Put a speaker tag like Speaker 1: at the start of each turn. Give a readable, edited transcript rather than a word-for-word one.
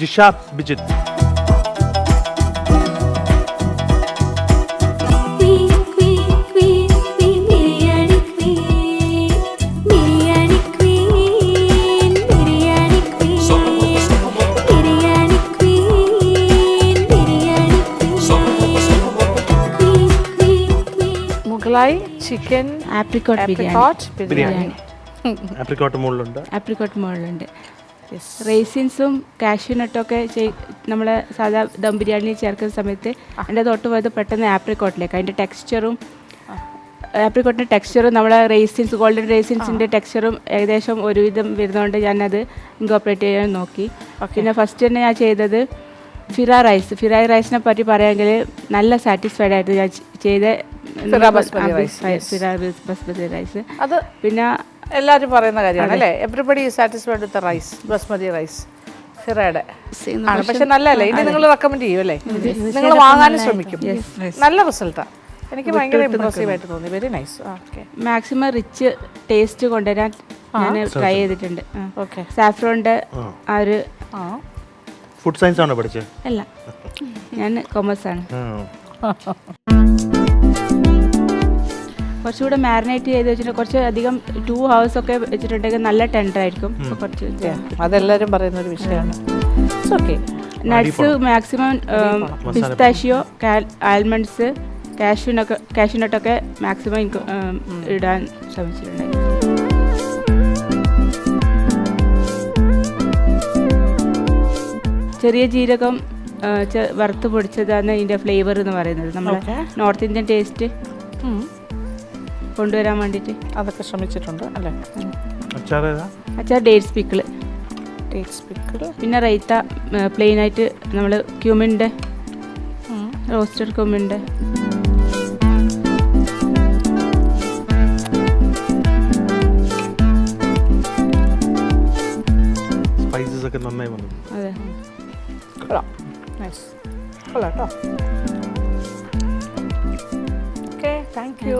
Speaker 1: Jisha Bijith.
Speaker 2: Mughlai chicken
Speaker 3: apricot
Speaker 1: biryani. Apricot മുകളിലുണ്ട്.
Speaker 3: റേസിൻസും കാഷ്യൂനട്ടൊക്കെ നമ്മളെ സാധാ ദം ബിരിയാണി ചേർക്കുന്ന സമയത്ത് എൻ്റെ തൊട്ട് പോയത് പെട്ടെന്ന് ആപ്രിക്കോട്ടിലേക്ക്. അതിൻ്റെ ടെക്സ്ചറും ആപ്രിക്കോട്ടിൻ്റെ ടെക്സ്ചറും നമ്മളെ റേസിൻസ് ഗോൾഡൻ റേസിൻസിൻ്റെ ടെക്സ്ചറും ഏകദേശം ഒരുവിധം വരുന്നതുകൊണ്ട് ഞാനത് ഇൻകോപ്പറേറ്റ് ചെയ്യാൻ നോക്കി. പിന്നെ ഫസ്റ്റ് തന്നെ ഞാൻ ചെയ്തത് ഫിറായ് റൈസിനെ പറ്റി പറയുമെങ്കിൽ നല്ല സാറ്റിസ്ഫൈഡ് ആയിട്ട് ഞാൻ ചെയ്ത ബസ്മതി റൈസ്.
Speaker 2: അത്
Speaker 3: പിന്നെ
Speaker 2: എല്ലാവരും പറയുന്ന കാര്യമാണ് അല്ലേ, everybody satisfied with rice, basmati rice ഫിറയുടെ ആണ്. പക്ഷെ നല്ലതല്ലേ, ഇനി നിങ്ങൾ റെക്കമെൻഡ് ചെയ്യും അല്ലേ, നിങ്ങൾ വാങ്ങാനും ശ്രമിക്കും. നല്ല റിസൾട്ടാണ്, എനിക്ക് ഭയങ്കര ഇംപ്രസീവ് ആയിട്ട് തോന്നി. Very nice. Okay,
Speaker 3: maximum rich taste കൊണ്ടുവരാൻ ഞാൻ ട്രൈ ചെയ്തിട്ടുണ്ട്.
Speaker 2: ഓക്കെ,
Speaker 3: സാഫ്രോണിൻ്റെ ആ ഒരു
Speaker 1: ഫുഡ് സയൻസ് ആണോ പഠിച്ചത്?
Speaker 3: അല്ല, ഞാൻ കൊമേഴ്സ് ആണ്. കുറച്ചുകൂടെ മാരിനേറ്റ് ചെയ്ത് വെച്ചിട്ട് കുറച്ച് അധികം 2 hours ഒക്കെ വെച്ചിട്ടുണ്ടെങ്കിൽ നല്ല ടെൻഡർ ആയിരിക്കും. കുറച്ച്
Speaker 2: അതെല്ലാവരും പറയുന്ന ഒരു വിഷയമാണ്. Okay,
Speaker 3: nuts maximum pistachio almonds കാഷ്യൂനട്ടൊക്കെ മാക്സിമം ഇടാൻ ശ്രമിച്ചിട്ടുണ്ട്. ചെറിയ ജീരകം വറുത്ത് പൊടിച്ചതാണ് ഇതിൻ്റെ ഫ്ലേവർ എന്ന് പറയുന്നത്. നമ്മുടെ നോർത്ത് ഇന്ത്യൻ ടേസ്റ്റ് കൊണ്ടുവരാൻ വേണ്ടിയിട്ട്
Speaker 2: അതൊക്കെ ശ്രമിച്ചിട്ടുണ്ട് അല്ലേ.
Speaker 3: അച്ചാർ ഡേറ്റ്സ് പിക്കിള്, പിന്നെ റൈത്ത പ്ലെയിൻ ആയിട്ട് നമ്മൾ ക്യൂമിൻ്റെ റോസ്റ്റഡ് ക്യൂമിൻ്റെ
Speaker 1: സ്പൈസസ് ഒക്കെ നന്നായി വന്നു.
Speaker 3: അതെ,
Speaker 2: കൊള്ളാം, നൈസ്, കൊള്ളാം കേട്ടോ. Okay, thank you.